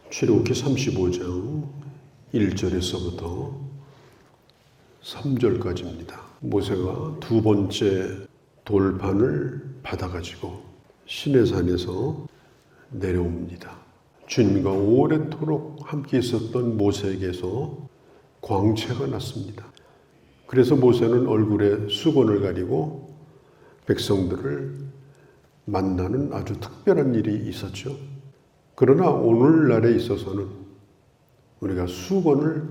출애굽기 35장 1절에서부터 3절까지입니다. 모세가 두 번째 돌판을 받아가지고 시내산에서 내려옵니다. 주님과 오래도록 함께 있었던 모세에게서 광채가 났습니다. 그래서 모세는 얼굴에 수건을 가리고 백성들을 만나는 아주 특별한 일이 있었죠. 그러나 오늘날에 있어서는 우리가 수건을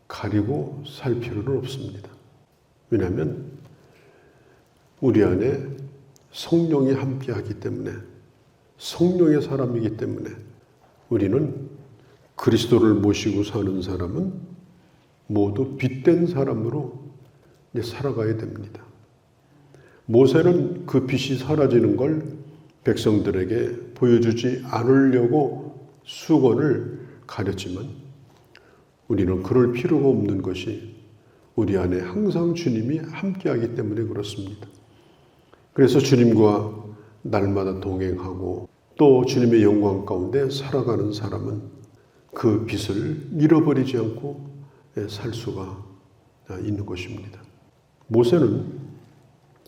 가리고 살 필요는 없습니다. 왜냐하면 우리 안에 성령이 함께하기 때문에, 성령의 사람이기 때문에 우리는 그리스도를 모시고 사는 사람은 모두 빛된 사람으로 살아가야 됩니다. 모세는 그 빛이 사라지는 걸 백성들에게 보여주지 않으려고 수건을 가렸지만 우리는 그럴 필요가 없는 것이 우리 안에 항상 주님이 함께하기 때문에 그렇습니다. 그래서 주님과 날마다 동행하고 또 주님의 영광 가운데 살아가는 사람은 그 빛을 잃어버리지 않고 살 수가 있는 것입니다. 모세는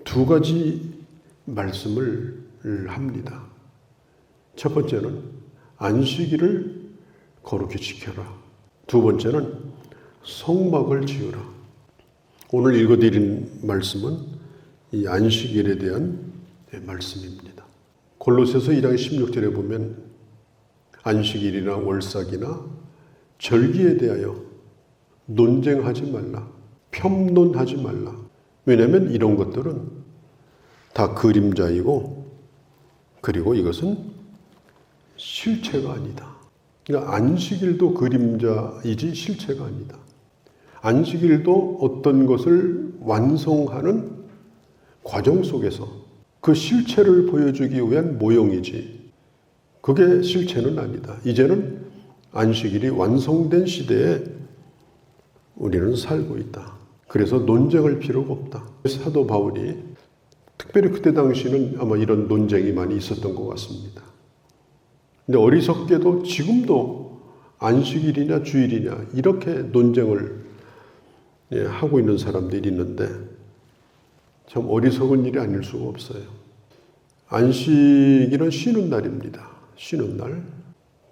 두 가지 말씀을 합니다. 첫 번째는 안식일을 거룩히 지켜라. 두 번째는 성막을 지으라. 오늘 읽어드린 말씀은 이 안식일에 대한 말씀입니다. 골로새서 2장 16절에 보면 안식일이나 월삭이나 절기에 대하여 논쟁하지 말라, 편론하지 말라. 왜냐하면 이런 것들은 다 그림자이고 그리고 이것은 실체가 아니다. 그러니까 안식일도 그림자이지 실체가 아니다. 안식일도 어떤 것을 완성하는 과정 속에서 그 실체를 보여주기 위한 모형이지 그게 실체는 아니다. 이제는 안식일이 완성된 시대에 우리는 살고 있다. 그래서 논쟁할 필요가 없다. 사도 바울이 특별히 그때 당시는 아마 이런 논쟁이 많이 있었던 것 같습니다. 근데 어리석게도 지금도 안식일이냐 주일이냐 이렇게 논쟁을 하고 있는 사람들이 있는데 참 어리석은 일이 아닐 수가 없어요. 안식일은 쉬는 날입니다. 쉬는 날.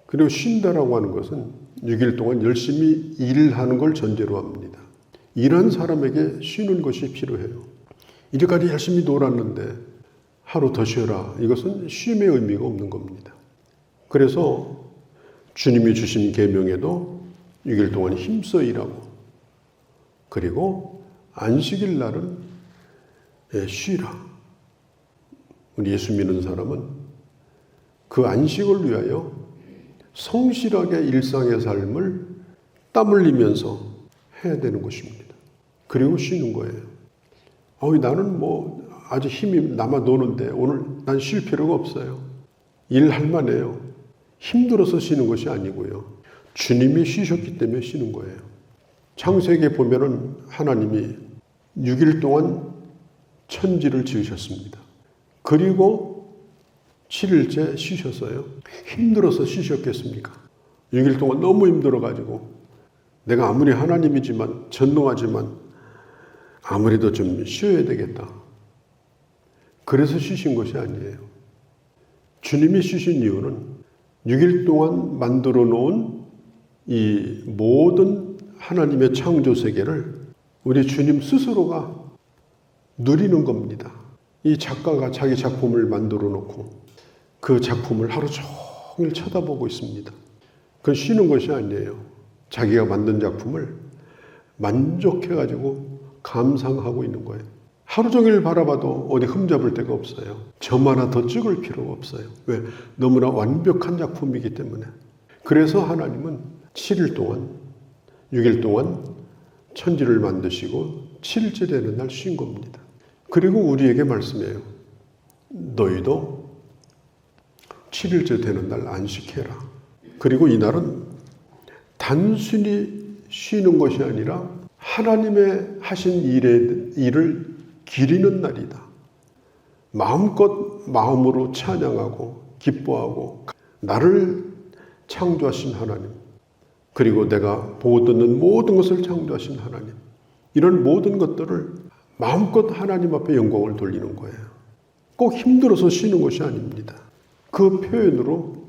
그리고 쉰다라고 하는 것은 6일 동안 열심히 일하는 걸 전제로 합니다. 일한 사람에게 쉬는 것이 필요해요. 이제까지 열심히 놀았는데 하루 더 쉬어라. 이것은 쉼의 의미가 없는 겁니다. 그래서 주님이 주신 계명에도 6일 동안 힘써 일하고 그리고 안식일 날은 쉬라. 우리 예수 믿는 사람은 그 안식을 위하여 성실하게 일상의 삶을 땀 흘리면서 해야 되는 것입니다. 그리고 쉬는 거예요. 나는 아직 힘이 남아 노는데 오늘 난 쉴 필요가 없어요. 일할 만해요. 힘들어서 쉬는 것이 아니고요. 주님이 쉬셨기 때문에 쉬는 거예요. 창세기에 보면은 하나님이 6일 동안 천지를 지으셨습니다. 그리고 7일째 쉬셨어요. 힘들어서 쉬셨겠습니까? 6일 동안 너무 힘들어가지고 내가 아무리 하나님이지만 전능하지만 아무래도 좀 쉬어야 되겠다. 그래서 쉬신 것이 아니에요. 주님이 쉬신 이유는 6일 동안 만들어 놓은 이 모든 하나님의 창조 세계를 우리 주님 스스로가 누리는 겁니다. 이 작가가 자기 작품을 만들어 놓고 그 작품을 하루 종일 쳐다보고 있습니다. 그건 쉬는 것이 아니에요. 자기가 만든 작품을 만족해가지고 감상하고 있는 거예요. 하루 종일 바라봐도 어디 흠잡을 데가 없어요. 점 하나 더 찍을 필요가 없어요. 왜? 너무나 완벽한 작품이기 때문에. 그래서 하나님은 7일 동안, 6일 동안 천지를 만드시고 7일째 되는 날 쉰 겁니다. 그리고 우리에게 말씀해요. 너희도 7일째 되는 날 안식해라. 그리고 이 날은 단순히 쉬는 것이 아니라 하나님의 하신 일을 기리는 날이다. 마음껏 마음으로 찬양하고 기뻐하고 나를 창조하신 하나님, 그리고 내가 보고 듣는 모든 것을 창조하신 하나님, 이런 모든 것들을 마음껏 하나님 앞에 영광을 돌리는 거예요. 꼭 힘들어서 쉬는 것이 아닙니다. 그 표현으로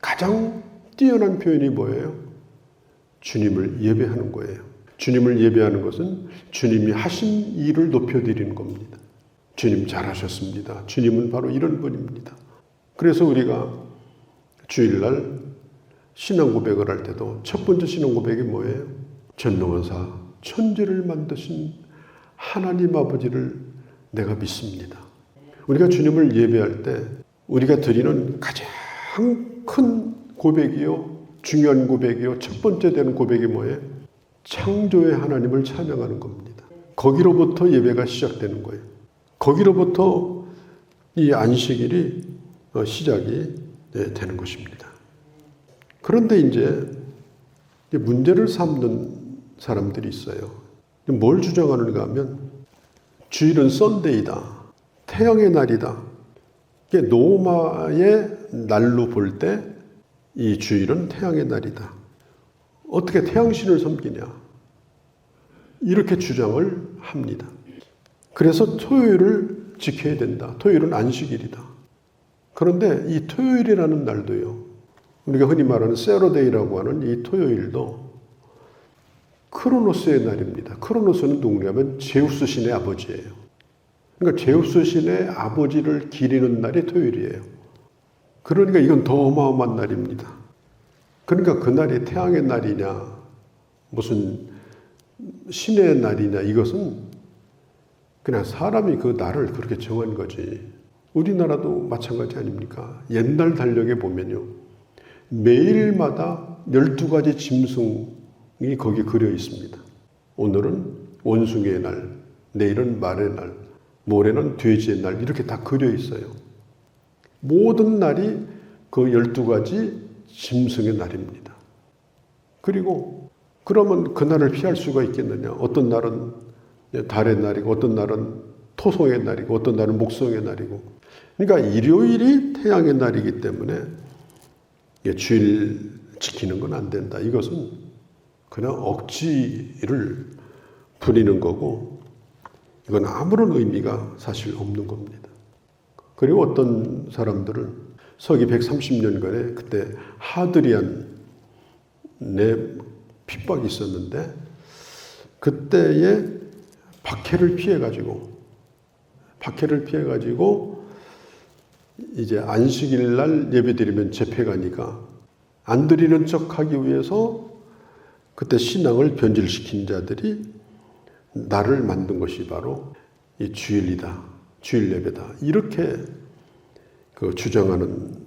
가장 뛰어난 표현이 뭐예요? 주님을 예배하는 거예요. 주님을 예배하는 것은 주님이 하신 일을 높여드리는 겁니다. 주님 잘하셨습니다. 주님은 바로 이런 분입니다. 그래서 우리가 주일날 신앙 고백을 할 때도 첫 번째 신앙 고백이 뭐예요? 전능하사 천지를 만드신 하나님 아버지를 내가 믿습니다. 우리가 주님을 예배할 때 우리가 드리는 가장 큰 고백이요, 중요한 고백이요, 첫 번째 되는 고백이 뭐예요? 창조의 하나님을 찬양하는 겁니다. 거기로부터 예배가 시작되는 거예요. 거기로부터 이 안식일이 시작이 되는 것입니다. 그런데 이제 문제를 삼는 사람들이 있어요. 뭘 주장하는가 하면 주일은 썬데이다. 태양의 날이다. 노마의 날로 볼 때 이 주일은 태양의 날이다. 어떻게 태양신을 섬기냐? 이렇게 주장을 합니다. 그래서 토요일을 지켜야 된다. 토요일은 안식일이다. 그런데 이 토요일이라는 날도요, 우리가 흔히 말하는 세러데이라고 하는 이 토요일도 크로노스의 날입니다. 크로노스는 누구냐면 제우스 신의 아버지예요. 그러니까 제우스 신의 아버지를 기리는 날이 토요일이에요. 그러니까 이건 더 어마어마한 날입니다. 그러니까 그날이 태양의 날이냐, 무슨 신의 날이냐, 이것은 그냥 사람이 그 날을 그렇게 정한 거지. 우리나라도 마찬가지 아닙니까? 옛날 달력에 보면요, 매일마다 12가지 짐승이 거기 그려 있습니다. 오늘은 원숭이의 날, 내일은 말의 날, 모레는 돼지의 날, 이렇게 다 그려 있어요. 모든 날이 그 12가지 짐승의 날입니다. 그리고 그러면 그날을 피할 수가 있겠느냐? 어떤 날은 달의 날이고, 어떤 날은 토성의 날이고, 어떤 날은 목성의 날이고. 그러니까 일요일이 태양의 날이기 때문에 주일 지키는 건 안 된다. 이것은 그냥 억지를 부리는 거고, 이건 아무런 의미가 사실 없는 겁니다. 그리고 어떤 사람들은 서기 130년간에 그때 하드리안의 핍박이 있었는데, 그때에 박해를 피해가지고 이제 안식일 날 예배드리면 재패가니까 안 드리는 척 하기 위해서 그때 신앙을 변질시킨 자들이 날을 만든 것이 바로 이 주일이다. 주일 예배다. 이렇게 주장하는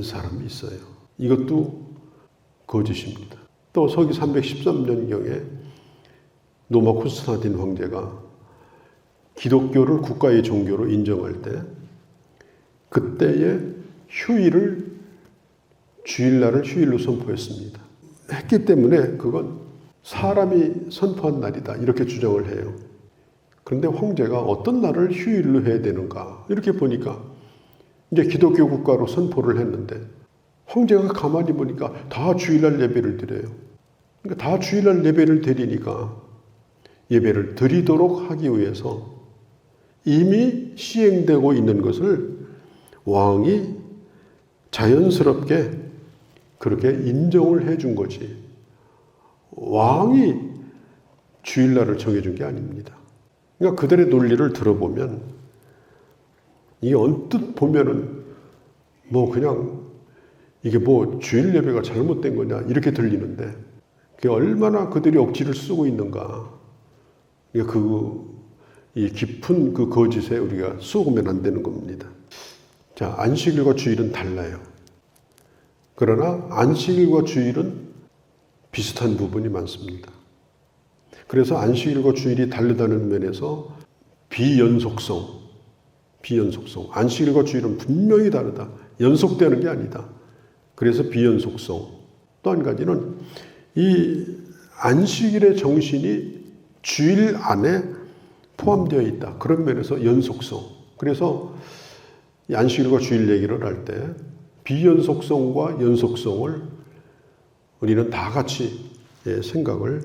사람이 있어요. 이것도 거짓입니다. 또 서기 313년경에 노마 콘스탄틴 황제가 기독교를 국가의 종교로 인정할 때 그때의 휴일을 주일날을 휴일로 선포했습니다. 했기 때문에 그건 사람이 선포한 날이다. 이렇게 주장을 해요. 그런데 황제가 어떤 날을 휴일로 해야 되는가? 이렇게 보니까 이제 기독교 국가로 선포를 했는데 황제가 가만히 보니까 다 주일날 예배를 드려요. 그러니까 다 주일날 예배를 드리니까 예배를 드리도록 하기 위해서 이미 시행되고 있는 것을 왕이 자연스럽게 그렇게 인정을 해준 거지. 왕이 주일날을 정해준 게 아닙니다. 그러니까 그들의 논리를 들어보면 이게 언뜻 보면은 그냥 이게 주일 예배가 잘못된 거냐 이렇게 들리는데, 그게 얼마나 그들이 억지를 쓰고 있는가. 이 깊은 그 거짓에 우리가 속으면 안 되는 겁니다. 자, 안식일과 주일은 달라요. 그러나 안식일과 주일은 비슷한 부분이 많습니다. 그래서 안식일과 주일이 다르다는 면에서 비연속성. 안식일과 주일은 분명히 다르다. 연속되는 게 아니다. 그래서 비연속성. 또 한 가지는 이 안식일의 정신이 주일 안에 포함되어 있다. 그런 면에서 연속성. 그래서 이 안식일과 주일 얘기를 할 때 비연속성과 연속성을 우리는 다 같이 생각을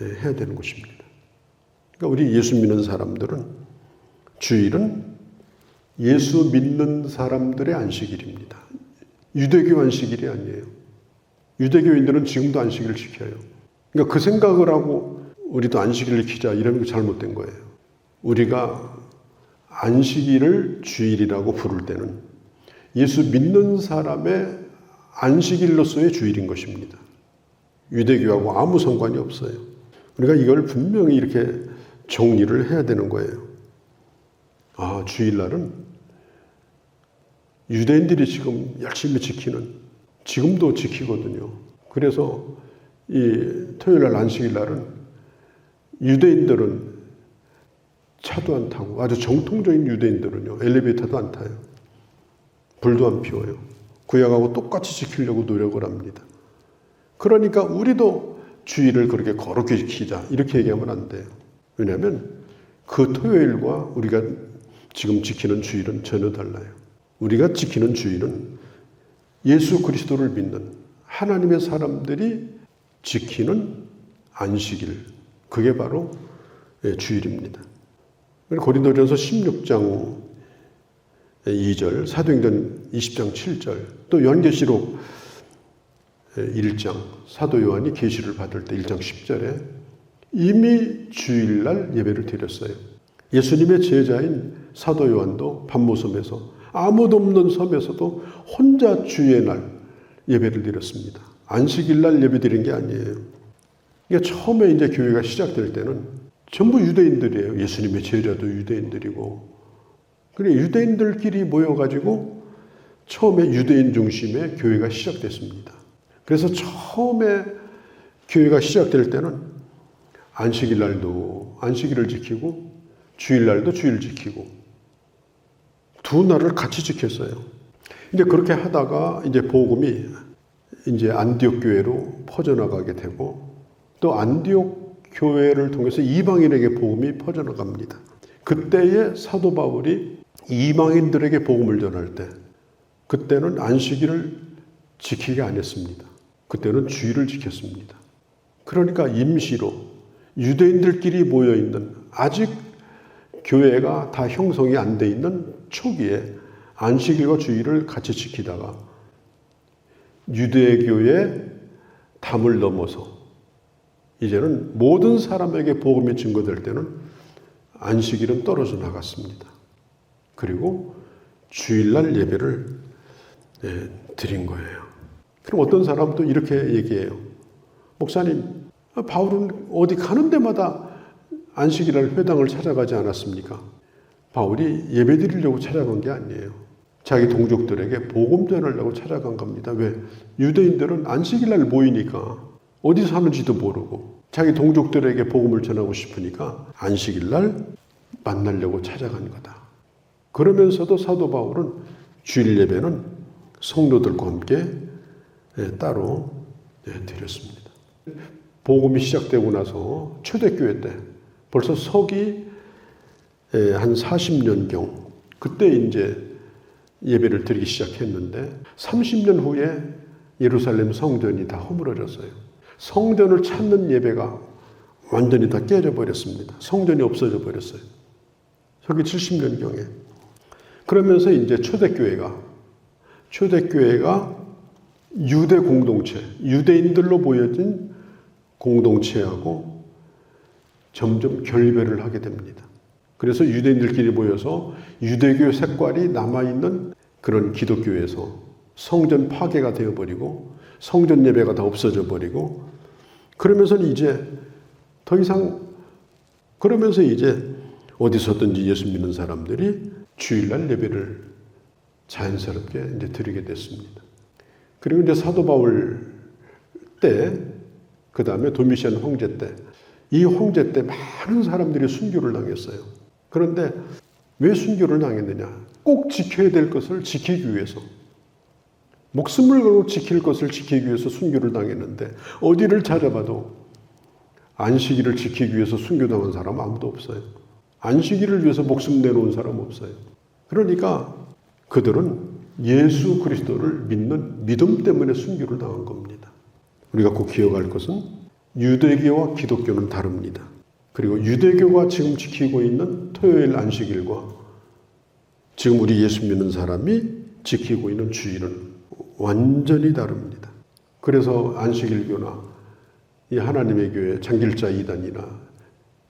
해야 되는 것입니다. 그러니까 우리 예수 믿는 사람들은 주일은 예수 믿는 사람들의 안식일입니다. 유대교 안식일이 아니에요. 유대교인들은 지금도 안식일을 지켜요. 그러니까 그 생각을 하고 우리도 안식일을 지키자 이러는 게 잘못된 거예요. 우리가 안식일을 주일이라고 부를 때는 예수 믿는 사람의 안식일로서의 주일인 것입니다. 유대교하고 아무 상관이 없어요. 우리가 이걸 분명히 이렇게 정리를 해야 되는 거예요. 아, 주일날은 유대인들이 지금 열심히 지키는, 지금도 지키거든요. 그래서 이 토요일날 안식일날은 유대인들은 차도 안 타고, 아주 정통적인 유대인들은요, 엘리베이터도 안 타요. 불도 안 피워요. 구약하고 똑같이 지키려고 노력을 합니다. 그러니까 우리도 주일을 그렇게 거룩히 지키자 이렇게 얘기하면 안 돼요. 왜냐하면 그 토요일과 우리가 지금 지키는 주일은 전혀 달라요. 우리가 지키는 주일은 예수 그리스도를 믿는 하나님의 사람들이 지키는 안식일, 그게 바로 주일입니다. 고린도전서 16장 2절, 사도행전 20장 7절, 또 요한계시록 1장, 사도 요한이 계시를 받을 때 1장 10절에 이미 주일날 예배를 드렸어요. 예수님의 제자인 사도 요한도 반모섬에서 아무도 없는 섬에서도 혼자 주의 날 예배를 드렸습니다. 안식일날 예배 드린 게 아니에요. 그러니까 처음에 이제 교회가 시작될 때는 전부 유대인들이에요. 예수님의 제자도 유대인들이고. 그래 유대인들끼리 모여가지고 처음에 유대인 중심의 교회가 시작됐습니다. 그래서 처음에 교회가 시작될 때는 안식일 날도 안식일을 지키고 주일 날도 주일 지키고 두 날을 같이 지켰어요. 이제 그렇게 하다가 이제 복음이 이제 안디옥 교회로 퍼져나가게 되고 또 안디옥 교회를 통해서 이방인에게 복음이 퍼져나갑니다. 그때에 사도 바울이 이방인들에게 복음을 전할 때 그때는 안식일을 지키게 안 했습니다. 그때는 주일을 지켰습니다. 그러니까 임시로 유대인들끼리 모여있는 아직 교회가 다 형성이 안 돼 있는 초기에 안식일과 주일을 같이 지키다가 유대교의 담을 넘어서 이제는 모든 사람에게 복음이 증거될 때는 안식일은 떨어져 나갔습니다. 그리고 주일날 예배를 드린 거예요. 그럼 어떤 사람도 이렇게 얘기해요. 목사님, 바울은 어디 가는 데마다 안식일날 회당을 찾아가지 않았습니까? 바울이 예배 드리려고 찾아간 게 아니에요. 자기 동족들에게 복음 전하려고 찾아간 겁니다. 왜? 유대인들은 안식일날 모이니까 어디서 사는지도 모르고 자기 동족들에게 복음을 전하고 싶으니까 안식일날 만나려고 찾아간 거다. 그러면서도 사도 바울은 주일 예배는 성도들과 함께 따로 드렸습니다. 복음이 시작되고 나서 초대교회 때 벌써 서기 한 40년경 그때 이제 예배를 드리기 시작했는데 30년 후에 예루살렘 성전이 다 허물어졌어요. 성전을 찾는 예배가 완전히 다 깨져버렸습니다. 성전이 없어져 버렸어요. 서기 70년경에. 그러면서 이제 초대교회가 유대 공동체, 유대인들로 모여진 공동체하고 점점 결별을 하게 됩니다. 그래서 유대인들끼리 모여서 유대교 색깔이 남아있는 그런 기독교에서 성전 파괴가 되어버리고 성전 예배가 다 없어져 버리고 그러면서 이제 더 이상 그러면서 이제 어디서든지 예수 믿는 사람들이 주일날 예배를 자연스럽게 이제 드리게 됐습니다. 그리고 이제 사도 바울 때, 그 다음에 도미시안 황제 때, 이 황제 때 많은 사람들이 순교를 당했어요. 그런데 왜 순교를 당했느냐? 꼭 지켜야 될 것을 지키기 위해서, 목숨을 걸고 지킬 것을 지키기 위해서 순교를 당했는데 어디를 찾아봐도 안식일을 지키기 위해서 순교당한 사람 아무도 없어요. 안식일을 위해서 목숨 내놓은 사람 없어요. 그러니까 그들은 예수 그리스도를 믿는 믿음 때문에 순교를 당한 겁니다. 우리가 꼭 기억할 것은 유대교와 기독교는 다릅니다. 그리고 유대교가 지금 지키고 있는 토요일 안식일과 지금 우리 예수 믿는 사람이 지키고 있는 주일은 완전히 다릅니다. 그래서 안식일교나 이 하나님의 교회 장길자 이단이나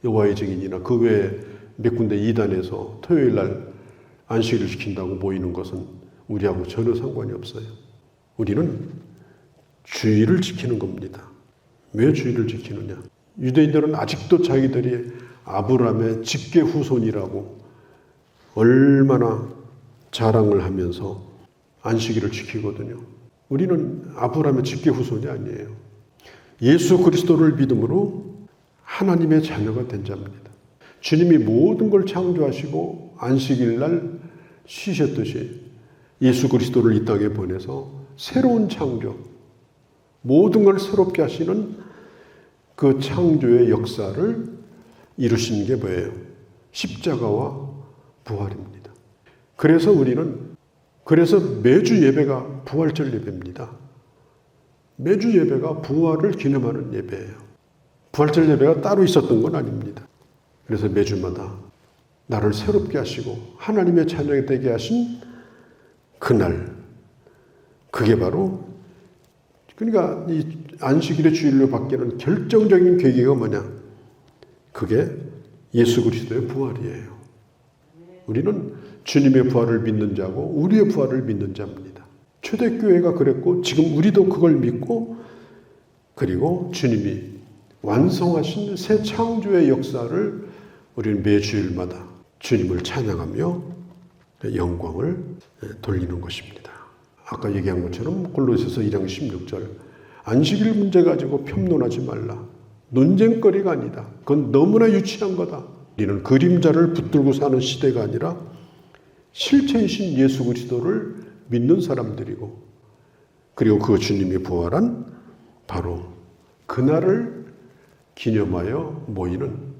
여호와의 증인이나 그 외에 몇 군데 이단에서 토요일 날 안식일을 지킨다고 보이는 것은 우리하고 전혀 상관이 없어요. 우리는 주일을 지키는 겁니다. 왜 주일을 지키느냐? 유대인들은 아직도 자기들이 아브라함의 직계 후손이라고 얼마나 자랑을 하면서 안식일을 지키거든요. 우리는 아브라함의 직계 후손이 아니에요. 예수 그리스도를 믿음으로 하나님의 자녀가 된 자입니다. 주님이 모든 걸 창조하시고 안식일 날 쉬셨듯이 예수 그리스도를 이 땅에 보내서 새로운 창조, 모든 걸 새롭게 하시는 그 창조의 역사를 이루신 게 뭐예요? 십자가와 부활입니다. 그래서 매주 예배가 부활절 예배입니다. 매주 예배가 부활을 기념하는 예배예요. 부활절 예배가 따로 있었던 건 아닙니다. 그래서 매주마다 나를 새롭게 하시고 하나님의 자녀가 되게 하신 그날, 그게 바로, 그러니까 이 안식일의 주일로 바뀌는 결정적인 계기가 뭐냐? 그게 예수 그리스도의 부활이에요. 우리는 주님의 부활을 믿는 자고 우리의 부활을 믿는 자입니다. 초대교회가 그랬고 지금 우리도 그걸 믿고, 그리고 주님이 완성하신 새 창조의 역사를 우리는 매주일마다 주님을 찬양하며 영광을 돌리는 것입니다. 아까 얘기한 것처럼 골로새서 1장 16절, 안식일 문제 가지고 평론하지 말라. 논쟁거리가 아니다. 그건 너무나 유치한 거다. 우리는 그림자를 붙들고 사는 시대가 아니라 실체이신 예수 그리스도를 믿는 사람들이고, 그리고 그 주님이 부활한 바로 그날을 기념하여 모이는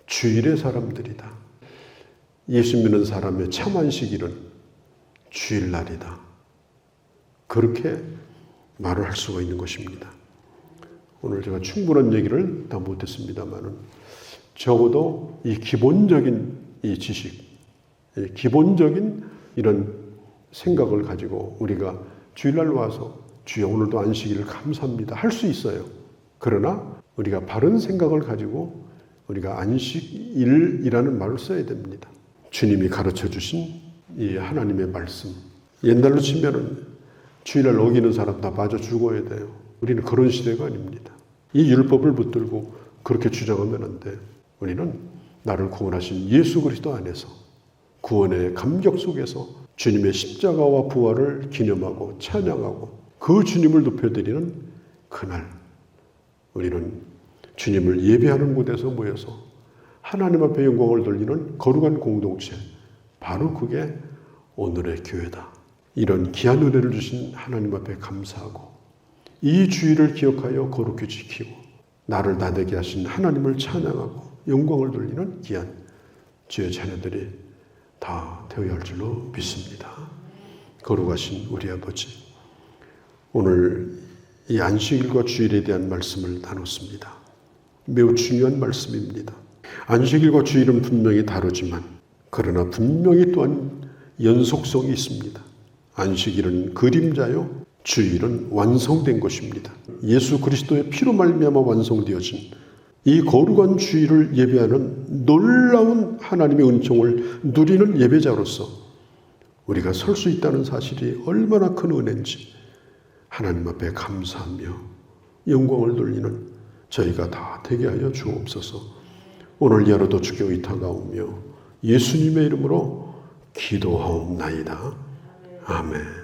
주일의 사람들이다. 예수 믿는 사람의 참 안식일은 주일날이다. 그렇게 말을 할 수가 있는 것입니다. 오늘 제가 충분한 얘기를 다 못했습니다만은 적어도 이 기본적인 이 지식, 기본적인 이런 생각을 가지고 우리가 주일날 와서 주여 오늘도 안식일을 감사합니다 할 수 있어요. 그러나 우리가 바른 생각을 가지고 우리가 안식일이라는 말을 써야 됩니다. 주님이 가르쳐 주신 이 하나님의 말씀, 옛날로 치면은 주일날 어기는 사람 다 맞아 죽어야 돼요. 우리는 그런 시대가 아닙니다. 이 율법을 붙들고 그렇게 주장하면 안 돼요. 우리는 나를 구원하신 예수 그리스도 안에서 구원의 감격 속에서 주님의 십자가와 부활을 기념하고 찬양하고 그 주님을 높여드리는 그날, 우리는 주님을 예배하는 곳에서 모여서 하나님 앞에 영광을 돌리는 거룩한 공동체, 바로 그게 오늘의 교회다. 이런 귀한 은혜를 주신 하나님 앞에 감사하고 이 주일을 기억하여 거룩히 지키고 나를 나되게 하신 하나님을 찬양하고 영광을 돌리는 귀한 주의 자녀들이 다 되어야 할 줄로 믿습니다. 거룩하신 우리 아버지, 오늘 이 안식일과 주일에 대한 말씀을 나눴습니다. 매우 중요한 말씀입니다. 안식일과 주일은 분명히 다르지만 그러나 분명히 또한 연속성이 있습니다. 안식일은 그림자요, 주일은 완성된 것입니다. 예수 그리스도의 피로 말미암아 완성되어진 이 거룩한 주일을 예배하는 놀라운 하나님의 은총을 누리는 예배자로서 우리가 설 수 있다는 사실이 얼마나 큰 은혜인지 하나님 앞에 감사하며 영광을 돌리는 저희가 다 되게 하여 주옵소서. 오늘 이 하루도 주께 의탁하오며 예수님의 이름으로 기도하옵나이다. 아멘.